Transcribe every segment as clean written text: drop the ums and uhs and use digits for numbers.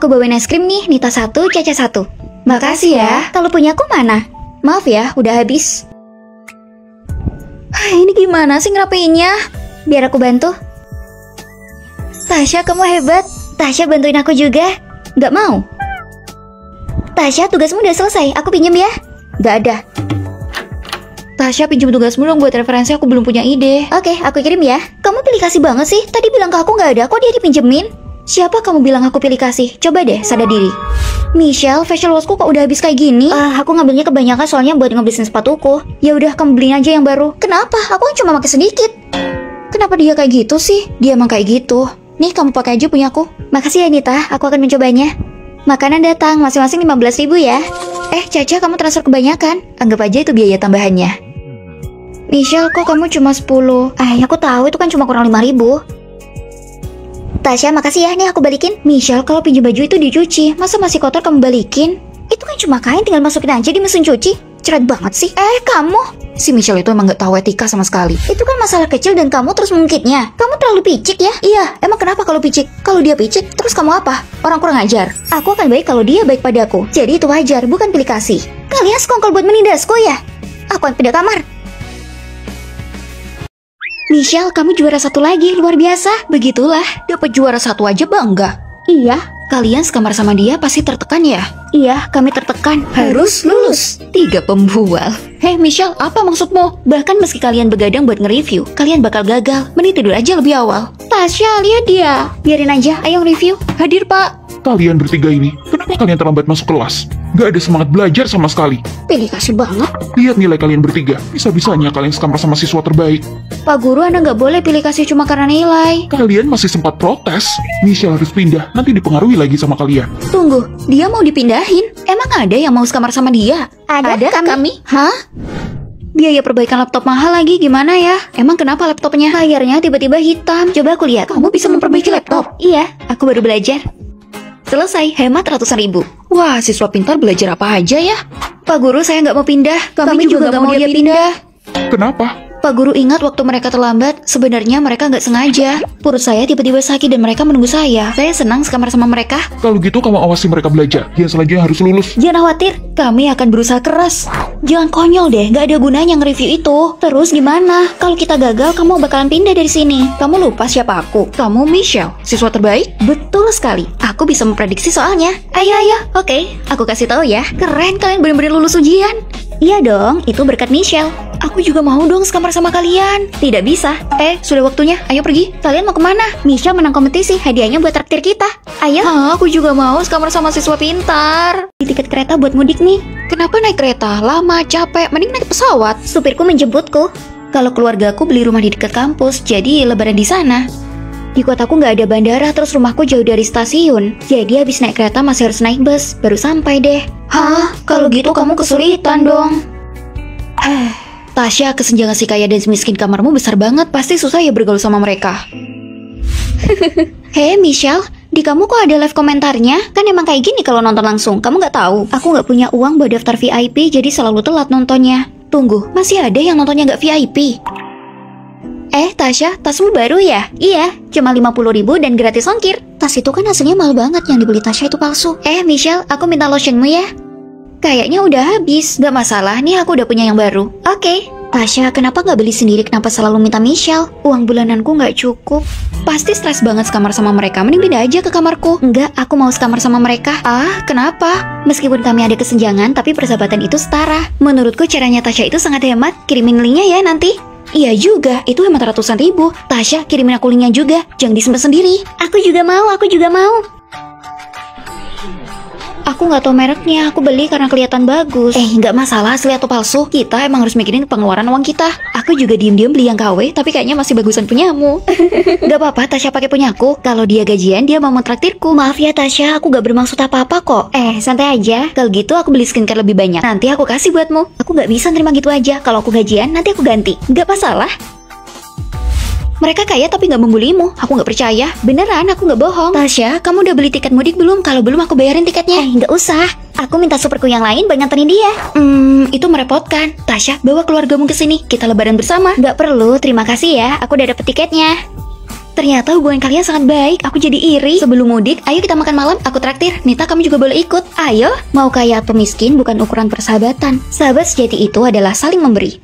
aku bawain es krim nih, Nita 1, Caca 1. Makasih ya. Kalau punya aku mana? Maaf ya, udah habis. Ini gimana sih ngerapiinnya? Biar aku bantu. Tasya, kamu hebat. Tasya, bantuin aku juga. Gak mau. Tasya, tugasmu udah selesai. Aku pinjem ya. Gak ada. Tasya, pinjem tugasmu dong buat referensi. Aku belum punya ide. Oke, aku kirim ya. Kamu pilih kasih banget sih. Tadi bilang ke aku gak ada. Kok dia dipinjemin? Siapa kamu bilang aku pilih kasih? Coba deh, sadar diri. Michelle, facial washku kok udah habis kayak gini? Aku ngambilnya kebanyakan soalnya buat ngebersihin sepatuku. Ya udah, kamu beliin aja yang baru. Kenapa? Aku kan cuma pakai sedikit. Kenapa dia kayak gitu sih? Dia emang kayak gitu. Nih, kamu pakai aja punya aku. Makasih ya, Nita. Aku akan mencobanya. Makanan datang, masing-masing 15.000 ya. Caca, kamu transfer kebanyakan. Anggap aja itu biaya tambahannya. Michelle, kok kamu cuma 10? Aku tahu itu kan cuma kurang 5.000. Tasya, makasih ya. Nih aku balikin. Michelle, kalau pinjam baju itu dicuci, masa masih kotor kamu balikin? Itu kan cuma kain, tinggal masukin aja di mesin cuci. Cerat banget sih. Kamu. Si Michelle itu emang gak tahu etika sama sekali. Itu kan masalah kecil dan kamu terus mengungkitnya. Kamu terlalu picik ya? Iya, emang kenapa kalau picik? Kalau dia picik, terus kamu apa? Orang kurang ajar. Aku akan baik kalau dia baik padaku. Jadi itu wajar, bukan pilih kasih. Kalian sekongkol buat menindasku ya? Aku akan pindah kamar. Michelle, kamu juara 1 lagi, luar biasa. Begitulah, dapat juara 1 aja bangga. Iya. Kalian sekamar sama dia pasti tertekan ya? Iya, kami tertekan. Harus lulus. 3 pembual. Michelle, apa maksudmu? Bahkan meski kalian begadang buat nge-review, kalian bakal gagal. Mending tidur aja lebih awal. Tasya, lihat dia. Biarin aja, ayo nge-review. Hadir, Pak. Kalian bertiga ini, kenapa kalian terlambat masuk kelas? Gak ada semangat belajar sama sekali. Pilih kasih banget. Lihat nilai kalian bertiga, bisa-bisanya kalian sekamar sama siswa terbaik. Pak Guru, Anda nggak boleh pilih kasih cuma karena nilai. Kalian masih sempat protes. Michelle harus pindah, nanti dipengaruhi lagi sama kalian. Tunggu, dia mau dipindahin? Emang ada yang mau sekamar sama dia? Ada kami. Hah? Biaya perbaikan laptop mahal lagi, gimana ya? Emang kenapa laptopnya? Layarnya tiba-tiba hitam. Coba aku lihat. Kamu bisa memperbaiki laptop? Iya, aku baru belajar. Selesai, hemat ratusan ribu. Wah, siswa pintar belajar apa aja ya? Pak Guru, saya nggak mau pindah. Kami juga nggak mau dia pindah. Kenapa? Pak Guru, ingat waktu mereka terlambat, sebenarnya mereka nggak sengaja. Perut saya tiba-tiba sakit dan mereka menunggu saya. Saya senang sekamar sama mereka. Kalau gitu kamu awasi mereka belajar. Yang selanjutnya harus lulus. Jangan khawatir, kami akan berusaha keras. Jangan konyol deh, nggak ada gunanya nge-review itu. Terus gimana? Kalau kita gagal, kamu bakalan pindah dari sini. Kamu lupa siapa aku? Kamu Michelle, siswa terbaik? Betul sekali. Aku bisa memprediksi soalnya. Ayo. Oke, aku kasih tahu ya. Keren, kalian benar-benar lulus ujian. Iya dong, itu berkat Michelle. Aku juga mau dong sekamar sama kalian. Tidak bisa. Sudah waktunya. Ayo pergi. Kalian mau kemana? Michelle menang kompetisi. Hadiahnya buat traktir kita. Ayo. Aku juga mau sekamar sama siswa pintar. Di tiket kereta buat mudik nih. Kenapa naik kereta? Lama, capek. Mending naik pesawat. Supirku menjemputku. Kalau keluargaku beli rumah di dekat kampus, jadi lebaran di sana. Di kotaku nggak ada bandara, terus rumahku jauh dari stasiun. Jadi habis naik kereta masih harus naik bus. Baru sampai deh. Kalau gitu kamu kesulitan dong. Tasya, kesenjangan si kaya dan si miskin kamarmu besar banget. Pasti susah ya bergaul sama mereka. Michelle, di kamu kok ada live komentarnya? Kan emang kayak gini kalau nonton langsung. Kamu nggak tahu? Aku nggak punya uang buat daftar VIP, jadi selalu telat nontonnya. Tunggu, masih ada yang nontonnya nggak VIP? Tasya, tasmu baru ya? Iya, cuma 50.000 dan gratis ongkir. Tas itu kan hasilnya mahal banget, yang dibeli Tasya itu palsu. Michelle, aku minta lotionmu ya. Kayaknya udah habis. Gak masalah, nih aku udah punya yang baru. Oke. Tasya, kenapa gak beli sendiri? Kenapa selalu minta Michelle? Uang bulananku gak cukup. Pasti stres banget sekamar sama mereka. Mending pindah aja ke kamarku. Enggak, aku mau sekamar sama mereka. Kenapa? Meskipun kami ada kesenjangan, tapi persahabatan itu setara. Menurutku caranya Tasya itu sangat hemat. Kirimin linknya ya nanti. Iya juga, itu hemat ratusan ribu. Tasya, kirimin aku linknya juga. Jangan disimpan sendiri. Aku juga mau. Aku nggak tahu mereknya, aku beli karena kelihatan bagus. Nggak masalah asli atau palsu. Kita emang harus mikirin pengeluaran uang kita. Aku juga diem-diem beli yang KW, tapi kayaknya masih bagusan punyamu. Gak apa-apa, Tasya pakai punyaku. Kalau dia gajian, dia mau mentraktirku. Maaf ya Tasya, aku gak bermaksud apa-apa kok. Santai aja. Kalau gitu aku beli skincare lebih banyak. Nanti aku kasih buatmu. Aku nggak bisa nerima gitu aja. Kalau aku gajian, nanti aku ganti. Gak masalah. Mereka kaya tapi nggak membulimu. Aku nggak percaya. Beneran, aku nggak bohong. Tasya, kamu udah beli tiket mudik belum? Kalau belum, aku bayarin tiketnya. Nggak usah. Aku minta superku yang lain buat nganterin dia. Itu merepotkan. Tasya, bawa keluargamu ke sini. Kita lebaran bersama. Nggak perlu, terima kasih ya. Aku udah dapet tiketnya. Ternyata hubungan kalian sangat baik. Aku jadi iri. Sebelum mudik, ayo kita makan malam. Aku traktir. Nita, kamu juga boleh ikut. Ayo. Mau kaya atau miskin bukan ukuran persahabatan. Sahabat sejati itu adalah saling memberi.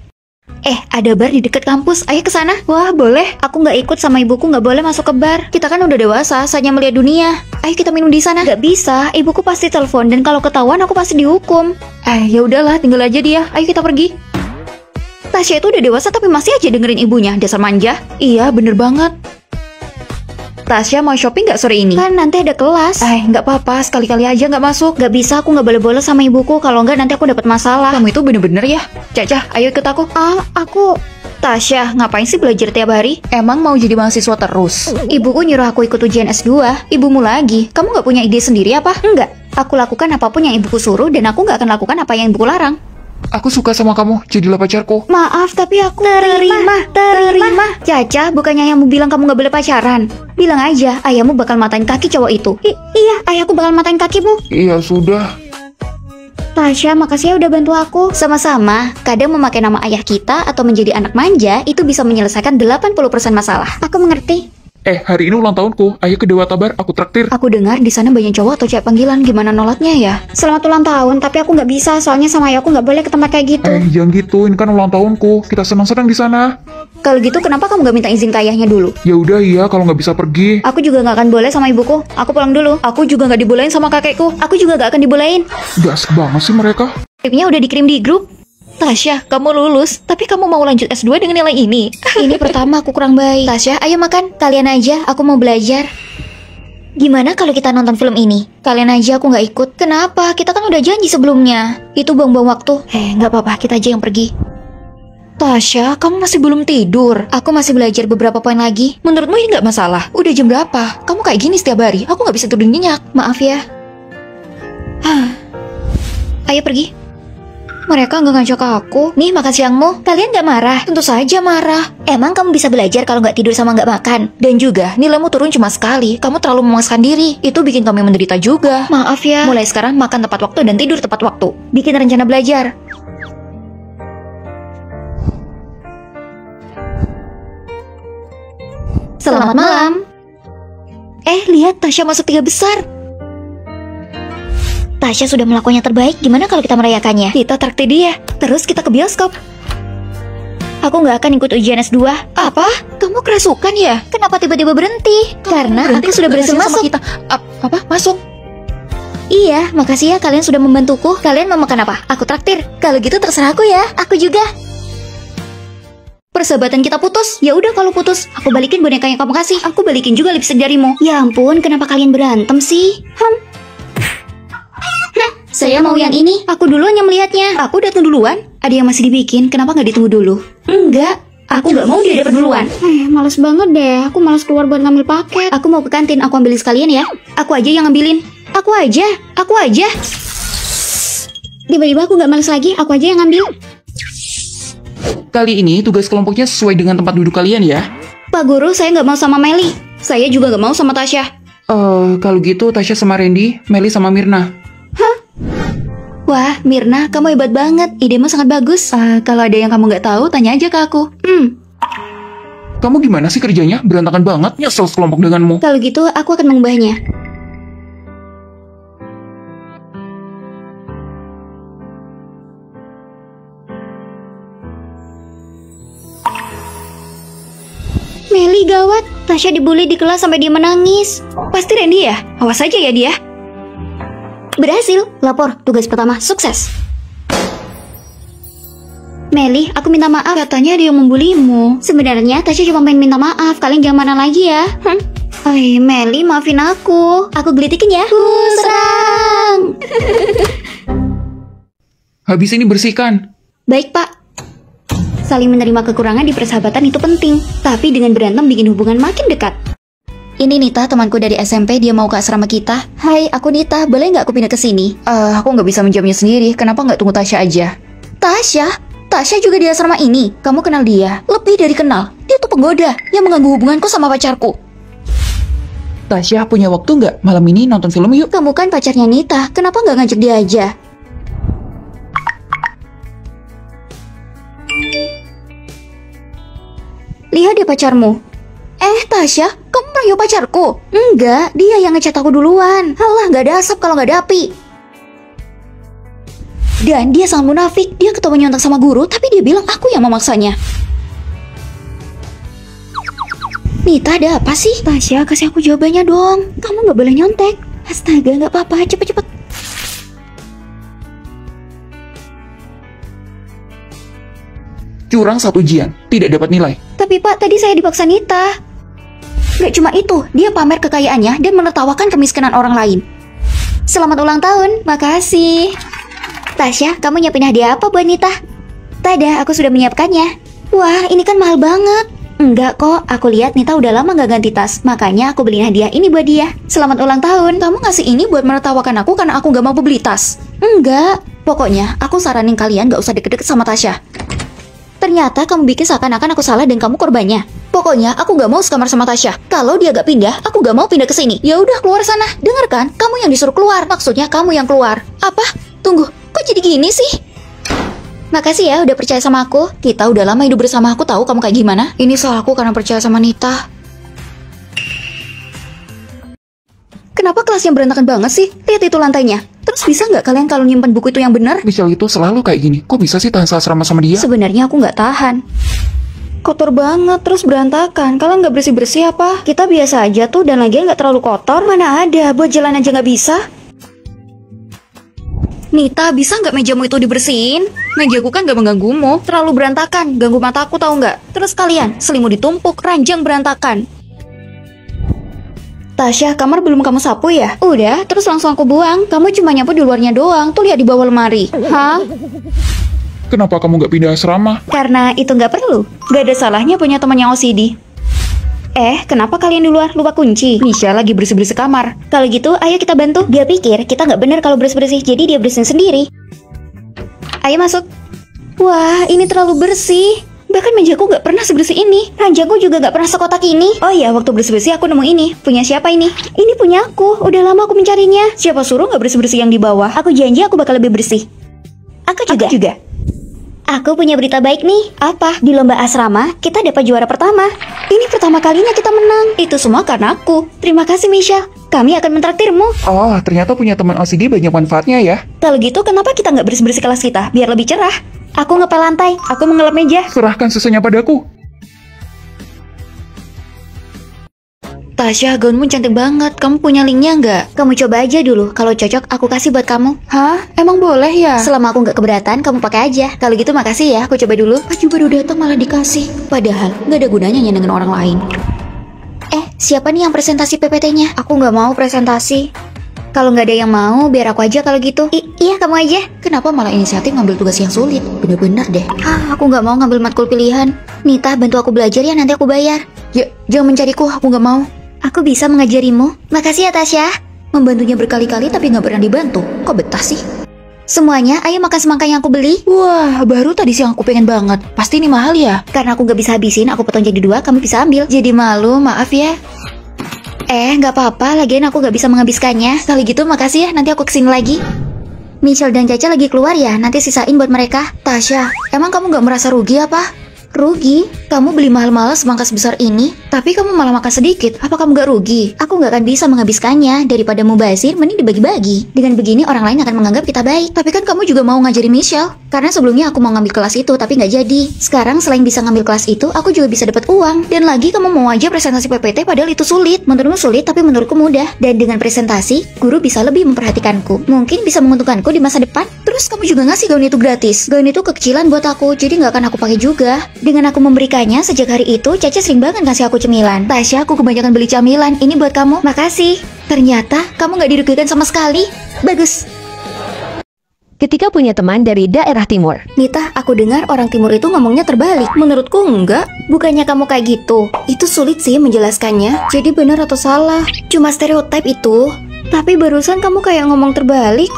Ada bar di dekat kampus. Ayo ke sana. Wah, boleh. Aku nggak ikut sama ibuku, nggak boleh masuk ke bar. Kita kan udah dewasa, saatnya melihat dunia. Ayo kita minum di sana. Nggak bisa. Ibuku pasti telepon dan kalau ketahuan aku pasti dihukum. Ya udahlah, tinggal aja dia. Ayo kita pergi. Tasya itu udah dewasa tapi masih aja dengerin ibunya. Dasar manja. Iya, bener banget. Tasya mau shopping nggak sore ini? Kan nanti ada kelas. Nggak apa-apa, sekali-kali aja nggak masuk. Nggak bisa, aku nggak boleh bolos sama ibuku. Kalau nggak nanti aku dapat masalah. Kamu itu bener-bener ya. Caca, ayo ikut aku. Aku... Tasya, ngapain sih belajar tiap hari? Emang mau jadi mahasiswa terus? Ibuku nyuruh aku ikut ujian S2. Ibumu lagi. Kamu nggak punya ide sendiri apa? Enggak. Aku lakukan apapun yang ibuku suruh dan aku nggak akan lakukan apa yang ibuku larang. Aku suka sama kamu, jadilah pacarku. Maaf, tapi aku terima. Caca, bukannya ayahmu bilang kamu nggak boleh pacaran? Bilang aja, ayahmu bakal matain kaki cowok itu. Iya, ayahku bakal matain kakimu. Iya, sudah. Tasya, makasih ya udah bantu aku. Sama-sama. Kadang memakai nama ayah kita atau menjadi anak manja itu bisa menyelesaikan 80% masalah. Aku mengerti. Hari ini ulang tahunku. Ayo ke Dewa Tabar, aku traktir. Aku dengar di sana banyak cowok atau cewek panggilan. Gimana nolaknya ya? Selamat ulang tahun, tapi aku nggak bisa. Soalnya sama ayahku nggak boleh ke tempat kayak gitu. Jangan gitu. Ini kan ulang tahunku. Kita senang-senang di sana. Kalau gitu, kenapa kamu nggak minta izin ke ayahnya dulu? Ya udah iya, kalau nggak bisa pergi. Aku juga nggak akan boleh sama ibuku. Aku pulang dulu. Aku juga nggak dibolehin sama kakekku. Aku juga nggak akan dibolehin. Gas banget sih mereka. Skripnya udah dikirim di grup. Tasya, kamu lulus, tapi kamu mau lanjut S2 dengan nilai ini. Ini pertama aku kurang baik. Tasya, ayo makan. Kalian aja, aku mau belajar. Gimana kalau kita nonton film ini? Kalian aja, aku nggak ikut. Kenapa? Kita kan udah janji sebelumnya. Itu buang-buang waktu. Nggak apa-apa, kita aja yang pergi. Tasya, kamu masih belum tidur. Aku masih belajar beberapa poin lagi. Menurutmu ini nggak masalah? Udah jam berapa? Kamu kayak gini setiap hari. Aku nggak bisa tidur nyenyak. Maaf ya. Ayo pergi. Mereka nggak ngajak aku. Nih, makan siangmu. Kalian nggak marah? Tentu saja marah. Emang kamu bisa belajar kalau nggak tidur sama nggak makan? Dan juga, nilaimu turun cuma sekali. Kamu terlalu memaksakan diri. Itu bikin kamu menderita juga. Maaf ya. Mulai sekarang makan tepat waktu dan tidur tepat waktu. Bikin rencana belajar. Selamat malam. Lihat, Tasya masuk 3 besar. Tasya sudah melakukannya terbaik, gimana kalau kita merayakannya? Kita traktir dia, terus kita ke bioskop. Aku nggak akan ikut ujian S2. Apa? Kamu kerasukan ya? Kenapa tiba-tiba berhenti? Karena aku sudah berhasil masuk. Apa? Masuk? Iya, makasih ya kalian sudah membantuku. Kalian mau makan apa? Aku traktir. Kalau gitu terserah aku ya. Aku juga. Persahabatan kita putus. Ya udah kalau putus, aku balikin boneka yang kamu kasih. Aku balikin juga lipstick darimu. Ya ampun, kenapa kalian berantem sih? Saya mau yang ini. Aku duluan yang melihatnya. Aku datang duluan. Ada yang masih dibikin, kenapa nggak ditunggu dulu? Enggak, aku nggak mau dia dapat duluan. Males banget deh. Aku males keluar buat ngambil paket. Aku mau ke kantin, aku ambilin sekalian ya. Aku aja yang ngambilin. Aku aja. Tiba-tiba aku nggak males lagi, aku aja yang ngambil. Kali ini tugas kelompoknya sesuai dengan tempat duduk kalian ya. Pak Guru, saya nggak mau sama Meli. Saya juga nggak mau sama Tasya. Kalau gitu Tasya sama Randy, Meli sama Mirna. Wah, Mirna, kamu hebat banget. Idemu sangat bagus. Kalau ada yang kamu nggak tahu, tanya aja ke aku. Kamu gimana sih kerjanya? Berantakan banget. Nyesel sekelompok denganmu. Kalau gitu, aku akan mengubahnya. Meli, gawat. Tasya dibully di kelas sampai dia menangis. Pasti Randy ya? Awas aja ya dia. Berhasil, lapor, tugas pertama sukses. Meli, aku minta maaf. Katanya dia yang membulimu. Sebenarnya Tasya cuma pengen minta maaf. Kalian jangan marah lagi ya. Meli, maafin aku. Aku gelitikin ya. Serang. Habis ini bersihkan. Baik, Pak. Saling menerima kekurangan di persahabatan itu penting. Tapi dengan berantem bikin hubungan makin dekat. Ini Nita, temanku dari SMP, dia mau ke asrama kita. Hai, aku Nita, boleh nggak aku pindah ke sini? Aku nggak bisa menjawabnya sendiri, kenapa nggak tunggu Tasya aja? Tasya? Tasya juga di asrama ini? Kamu kenal dia? Lebih dari kenal. Dia tuh penggoda, yang mengganggu hubunganku sama pacarku. Tasya punya waktu nggak? Malam ini nonton film yuk. Kamu kan pacarnya Nita, kenapa nggak ngajak dia aja? Lihat deh pacarmu. Tasya, Rangyo pacarku? Enggak, dia yang ngechat aku duluan. Halah, nggak ada asap kalau nggak ada api. Dan dia sangat munafik. Dia ketawa nyontek sama guru, tapi dia bilang aku yang memaksanya. Nita, ada apa sih? Tasya, kasih aku jawabannya dong. Kamu nggak boleh nyontek. Astaga, nggak apa-apa. Cepet-cepet. Curang 1 ujian, tidak dapat nilai. Tapi Pak, tadi saya dipaksa Nita. Gak cuma itu, dia pamer kekayaannya dan menertawakan kemiskinan orang lain. Selamat ulang tahun, makasih. Tasya, kamu nyiapin hadiah apa buat Nita? Tada, aku sudah menyiapkannya. Wah, ini kan mahal banget. Enggak kok, aku lihat Nita udah lama gak ganti tas. Makanya aku beliin hadiah ini buat dia. Selamat ulang tahun. Kamu ngasih ini buat menertawakan aku karena aku gak mau beli tas? Enggak. Pokoknya, aku saranin kalian gak usah deket-deket sama Tasya. Ternyata kamu bikin seakan-akan aku salah dan kamu korbannya. Pokoknya aku gak mau sekamar sama Tasya. Kalau dia gak pindah, aku gak mau pindah ke sini. Ya udah keluar sana. Dengar kan? Kamu yang disuruh keluar. Maksudnya kamu yang keluar. Apa? Tunggu, kok jadi gini sih? Makasih ya udah percaya sama aku. Kita udah lama hidup bersama, aku tahu kamu kayak gimana. Ini salah aku karena percaya sama Nita. Kenapa kelasnya berantakan banget sih? Lihat itu lantainya. Terus bisa nggak kalian kalau nyimpan buku itu yang benar? Michelle itu selalu kayak gini. Kok bisa sih tahan asrama sama dia? Sebenarnya aku nggak tahan. Kotor banget, terus berantakan. Kalian nggak bersih-bersih apa? Kita biasa aja tuh, dan lagian nggak terlalu kotor. Mana ada, buat jalan aja nggak bisa. Nita, bisa nggak mejamu itu dibersihin? Mejaku kan nggak mengganggumu. Terlalu berantakan, ganggu mataku tahu nggak? Terus kalian, selimut ditumpuk, ranjang berantakan. Tasya, kamar belum kamu sapu ya? Udah, terus langsung aku buang. Kamu cuma nyapu di luarnya doang. Tuh lihat di bawah lemari. Hah? Kenapa kamu nggak pindah asrama? Karena itu nggak perlu. Nggak ada salahnya punya teman yang OCD. Kenapa kalian di luar lupa kunci? Misha lagi bersih-bersih kamar. Kalau gitu, ayo kita bantu. Dia pikir kita nggak bener kalau bersih-bersih, jadi dia bersihin sendiri. Ayo masuk. Wah, ini terlalu bersih. Bahkan mejaku nggak pernah sebersih ini. Ranjangku juga nggak pernah sekotak ini. Oh iya, waktu bersih-bersih aku nemu ini. Punya siapa ini? Ini punya aku. Udah lama aku mencarinya. Siapa suruh nggak bersih-bersih yang di bawah? Aku janji aku bakal lebih bersih. Aku juga. Aku punya berita baik nih. Apa? Di lomba asrama, kita dapat juara pertama. Ini pertama kalinya kita menang. Itu semua karena aku. Terima kasih, Michelle. Kami akan mentraktirmu. Oh, ternyata punya teman OCD banyak manfaatnya ya. Kalau gitu, kenapa kita nggak bersih-bersih kelas kita? Biar lebih cerah. Aku ngepel lantai. Aku mengelap meja. Serahkan sisanya padaku. Tasya, gaunmu cantik banget. Kamu punya linknya nggak? Kamu coba aja dulu. Kalau cocok, aku kasih buat kamu. Hah? Emang boleh ya? Selama aku nggak keberatan, kamu pakai aja. Kalau gitu makasih ya. Aku coba dulu. Pas juga udah datang malah dikasih. Padahal nggak ada gunanya nyenengin orang lain. Siapa nih yang presentasi PPT-nya? Aku nggak mau presentasi. Kalau nggak ada yang mau, biar aku aja kalau gitu. Iya, kamu aja. Kenapa malah inisiatif ngambil tugas yang sulit? Bener-bener deh. Aku nggak mau ngambil matkul pilihan. Nita, bantu aku belajar ya, nanti aku bayar. Ya, jangan mencariku, aku nggak mau. Aku bisa mengajarimu. Makasih ya, Tasya. Membantunya berkali-kali tapi nggak pernah dibantu. Kok betah sih? Semuanya, ayo makan semangka yang aku beli. Wah, baru tadi siang aku pengen banget. Pasti ini mahal ya? Karena aku nggak bisa habisin, aku potong jadi 2, kamu bisa ambil. Jadi malu, maaf ya. Nggak apa-apa, lagian aku nggak bisa menghabiskannya. Kali gitu makasih ya, nanti aku kesini lagi. Michelle dan Caca lagi keluar ya, nanti sisain buat mereka. Tasya, emang kamu nggak merasa rugi apa? Rugi? Kamu beli mahal-mahal semangka sebesar ini, tapi kamu malah makan sedikit. Apa kamu gak rugi? Aku gak akan bisa menghabiskannya. Daripada mubazir, mending dibagi-bagi. Dengan begini orang lain akan menganggap kita baik. Tapi kan kamu juga mau ngajari Michelle. Karena sebelumnya aku mau ngambil kelas itu, tapi gak jadi. Sekarang selain bisa ngambil kelas itu, aku juga bisa dapat uang. Dan lagi kamu mau aja presentasi PPT padahal itu sulit. Menurutmu sulit, tapi menurutku mudah. Dan dengan presentasi, guru bisa lebih memperhatikanku. Mungkin bisa menguntungkanku di masa depan. Terus kamu juga ngasih gaun itu gratis. Gaun itu kekecilan buat aku, jadi gak akan aku pakai juga. Dengan aku memberikannya, sejak hari itu, Caca sering banget ngasih aku cemilan. Tasya, aku kebanyakan beli camilan. Ini buat kamu. Makasih. Ternyata, kamu gak dirugikan sama sekali. Bagus. Ketika punya teman dari daerah timur. Nita, aku dengar orang timur itu ngomongnya terbalik. Menurutku enggak. Bukannya kamu kayak gitu. Itu sulit sih menjelaskannya. Jadi benar atau salah? Cuma stereotip itu. Tapi barusan kamu kayak ngomong terbalik.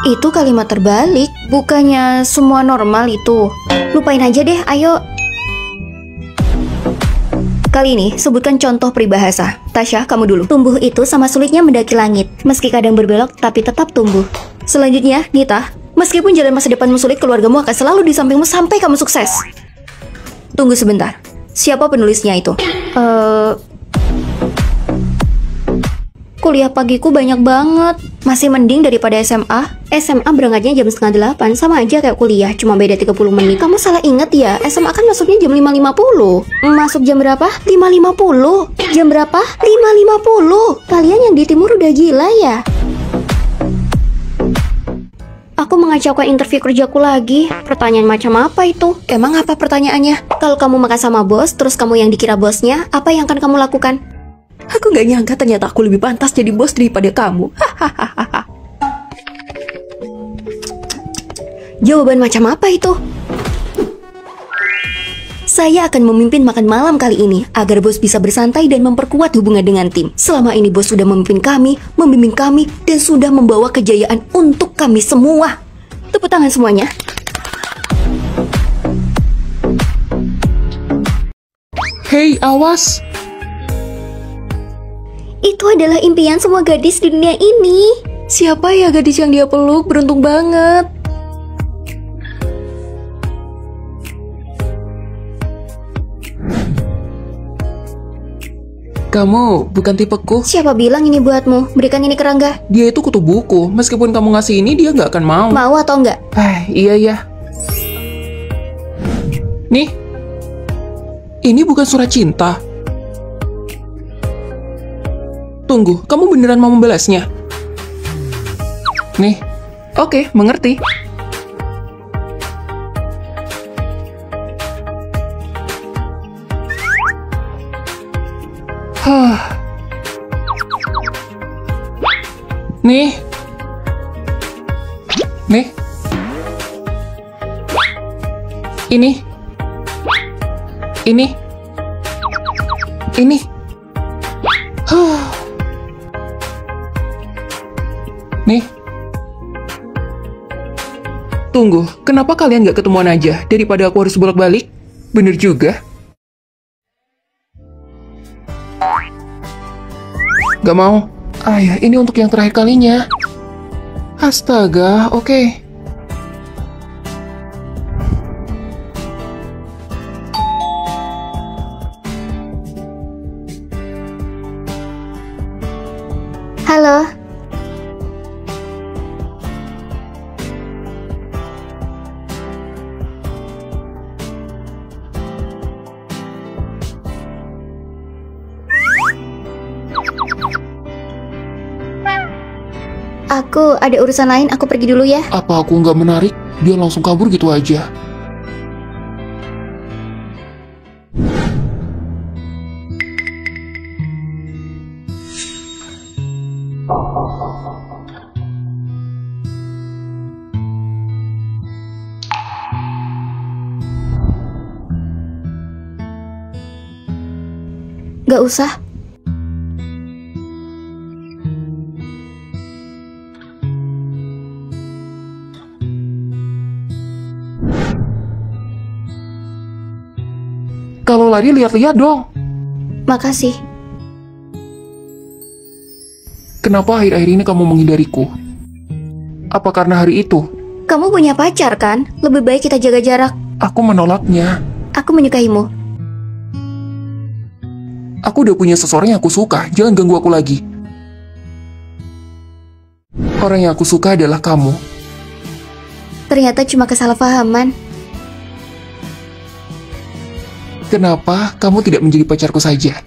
Itu kalimat terbalik. Bukannya semua normal itu. Lupain aja deh, ayo. Kali ini, sebutkan contoh peribahasa. Tasya, kamu dulu. Tumbuh itu sama sulitnya mendaki langit. Meski kadang berbelok, tapi tetap tumbuh. Selanjutnya, Nita. Meskipun jalan masa depanmu sulit, keluargamu akan selalu di sampingmu sampai kamu sukses. Tunggu sebentar. Siapa penulisnya itu? Kuliah pagiku banyak banget. Masih mending daripada SMA. SMA berangkatnya jam setengah 8. Sama aja kayak kuliah, cuma beda 30 menit. Kamu salah inget ya, SMA kan masuknya jam 5.50. Masuk jam berapa? 5.50. Jam berapa? 5.50. Kalian yang di timur udah gila ya? Aku mengacaukan interview kerjaku lagi. Pertanyaan macam apa itu? Emang apa pertanyaannya? Kalau kamu makan sama bos, terus kamu yang dikira bosnya, apa yang akan kamu lakukan? Aku nggak nyangka ternyata aku lebih pantas jadi bos daripada kamu. Hahaha. Jawaban macam apa itu? Saya akan memimpin makan malam kali ini agar bos bisa bersantai dan memperkuat hubungan dengan tim. Selama ini bos sudah memimpin kami, membimbing kami, dan sudah membawa kejayaan untuk kami semua. Tepuk tangan semuanya. Hei, awas! Itu adalah impian semua gadis di dunia ini. Siapa ya gadis yang dia peluk? Beruntung banget. Kamu bukan tipeku. Siapa bilang ini buatmu? Berikan ini ke Rangga. Dia itu kutu buku. Meskipun kamu ngasih ini, dia nggak akan mau. Mau atau enggak? Iya ya. Nih. Ini bukan surat cinta. Tunggu, kamu beneran mau membalasnya? Nih. Oke, mengerti. Nih. Nih. Ini. Ini. Ini. Nih. Tunggu, kenapa kalian gak ketemuan aja daripada aku harus bolak-balik? Bener juga. Gak mau. Ya, ini untuk yang terakhir kalinya. Astaga, oke. Halo. Aku ada urusan lain, aku pergi dulu ya. Apa aku nggak menarik? Dia langsung kabur gitu aja. Gak usah. Kalau lari lihat-lihat dong. Makasih. Kenapa akhir-akhir ini kamu menghindariku? Apa karena hari itu? Kamu punya pacar kan? Lebih baik kita jaga jarak. Aku menolaknya. Aku menyukaimu. Aku udah punya seseorang yang aku suka. Jangan ganggu aku lagi. Orang yang aku suka adalah kamu. Ternyata cuma kesalahpahaman. Kenapa kamu tidak menjadi pacarku saja?